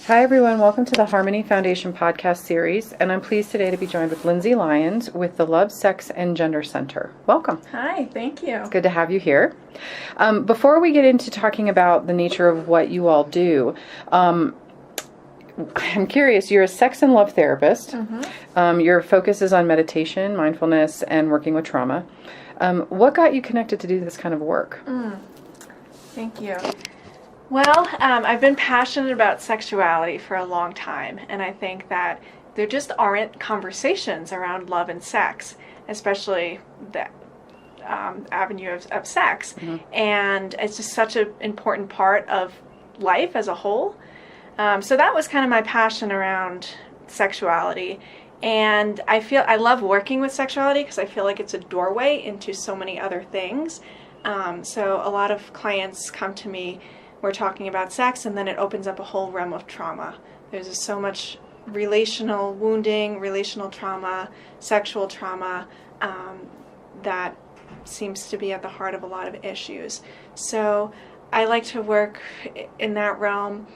Hi, everyone. Welcome to the Harmony Foundation podcast series, and I'm pleased today to be joined with Lindsay Lyons with the Love, Sex, and Gender Center. Welcome. Hi, thank you. It's good to have you here. Before we get into talking about the nature of what you all do, I'm curious, you're a sex and love therapist. Mm-hmm. Your focus is on meditation, mindfulness, and working with trauma. What got you connected to do this kind of work? Thank you. Well, I've been passionate about sexuality for a long time, and I think that there just aren't conversations around love and sex, especially the avenue of sex. Mm-hmm. And it's just such an important part of life as a whole. So that was kind of my passion around sexuality. And I love working with sexuality because I feel like it's a doorway into so many other things. So a lot of clients come to me, we're talking about sex, and then it opens up a whole realm of trauma. There's just so much relational wounding, relational trauma, sexual trauma that seems to be at the heart of a lot of issues. So I like to work in that realm.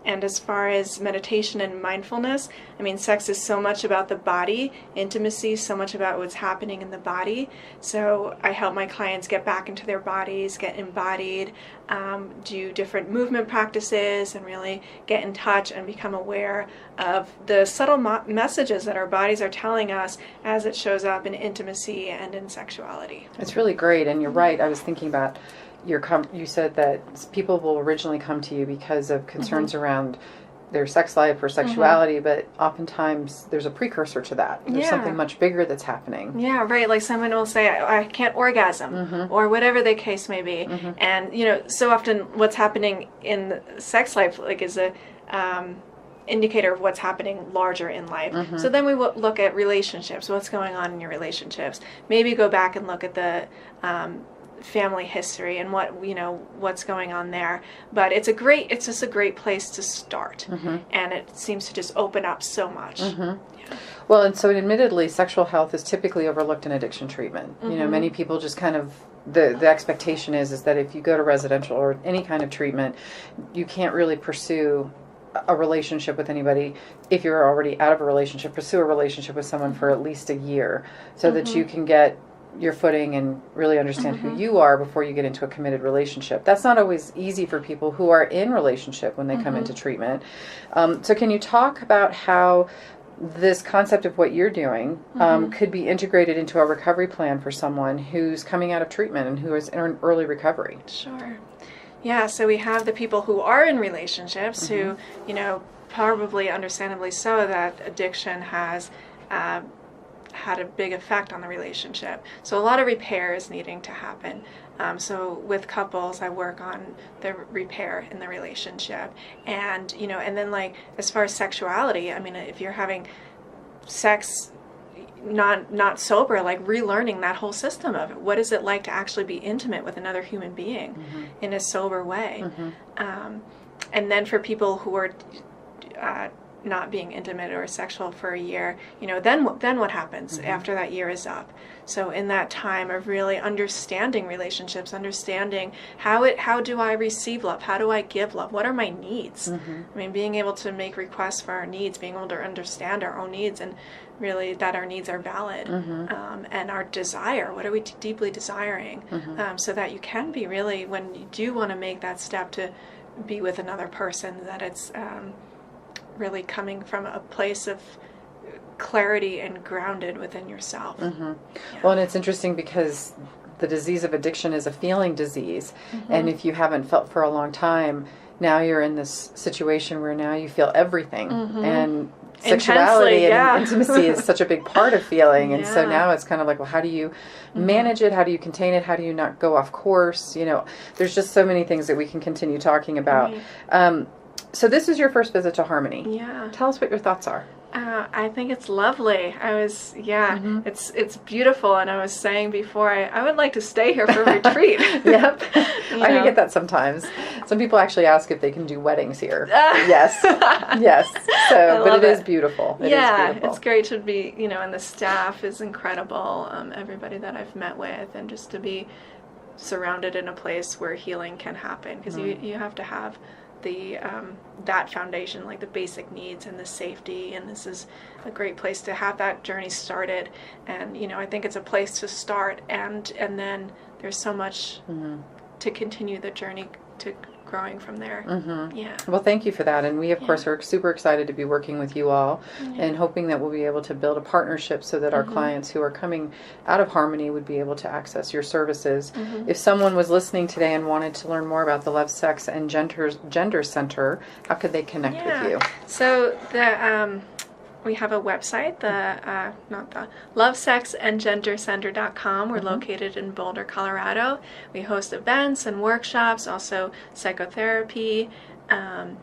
And as far as meditation and mindfulness, I mean, sex is so much about the body, intimacy, so much about what's happening in the body. So I help my clients get back into their bodies, get embodied, do different movement practices, and really get in touch and become aware of the subtle messages that our bodies are telling us as it shows up in intimacy and in sexuality. It's really great, and you're right. I was thinking about you said that people will originally come to you because of concerns around their sex life or sexuality, but oftentimes there's a precursor to that. There's something much bigger that's happening. Yeah, right. Like someone will say, I can't orgasm, or whatever the case may be. And, so often what's happening in the sex life is a indicator of what's happening larger in life. So then we look at relationships. What's going on in your relationships? Maybe go back and look at the family history and what's going on there. But it's just a great place to start, and it seems to just open up so much. Yeah. Well, and so admittedly, sexual health is typically overlooked in addiction treatment. Many people just kind of the expectation is that if you go to residential or any kind of treatment, you can't really pursue a relationship with anybody. If you're already out of a relationship, pursue a relationship with someone for at least a year so that you can get your footing and really understand who you are before you get into a committed relationship. That's not always easy for people who are in relationship when they come into treatment. So can you talk about how this concept of what you're doing could be integrated into a recovery plan for someone who's coming out of treatment and who is in early recovery? Sure. Yeah, so we have the people who are in relationships who, probably understandably so, that addiction has had a big effect on the relationship. So a lot of repair is needing to happen. So with couples, I work on the repair in the relationship. And, and then as far as sexuality, I mean, if you're having sex not sober, relearning that whole system of it. What is it like to actually be intimate with another human being in a sober way? And then for people who are not being intimate or sexual for a year, then what happens after that year is up? So in that time of really understanding relationships, understanding how do I receive love? How do I give love? What are my needs? I mean, being able to make requests for our needs, being able to understand our own needs, and really that our needs are valid, and our desire, what are we deeply desiring, so that you can be really, when you do want to make that step to be with another person, that it's really coming from a place of clarity and grounded within yourself. Yeah. Well, and it's interesting because the disease of addiction is a feeling disease, and if you haven't felt for a long time, now you're in this situation where now you feel everything, and sexuality and intimacy is such a big part of feeling, and so now it's kind of like, well, how do you manage it? How do you contain it? How do you not go off course? There's just so many things that we can continue talking about. So this is your first visit to Harmony. Yeah. Tell us what your thoughts are. I think it's lovely. It's beautiful. And I was saying before, I would like to stay here for a retreat. Yep. I get that sometimes. Some people actually ask if they can do weddings here. Yes. Yes. So, but it is beautiful. It is beautiful. It's great to be, and the staff is incredible. Everybody that I've met with, and just to be surrounded in a place where healing can happen, because you have to have that foundation, like the basic needs and the safety, and this is a great place to have that journey started. And I think it's a place to start, and then there's so much to continue the journey to growing from there. Yeah. Well, thank you for that. And we, of course, are super excited to be working with you all and hoping that we'll be able to build a partnership so that our clients who are coming out of Harmony would be able to access your services. If someone was listening today and wanted to learn more about the Love, Sex, and Gender Center, how could they connect with you? So we have a website, the lovesexandgendercenter.com. We're located in Boulder, Colorado. We host events and workshops, also psychotherapy, and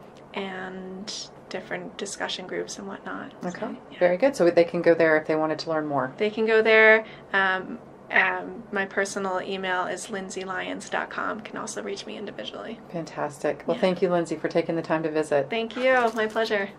different discussion groups and whatnot. Okay, So, very good. So they can go there if they wanted to learn more. They can go there. My personal email is lindsaylyons.com. Can also reach me individually. Fantastic. Well, thank you, Lindsay, for taking the time to visit. Thank you. My pleasure.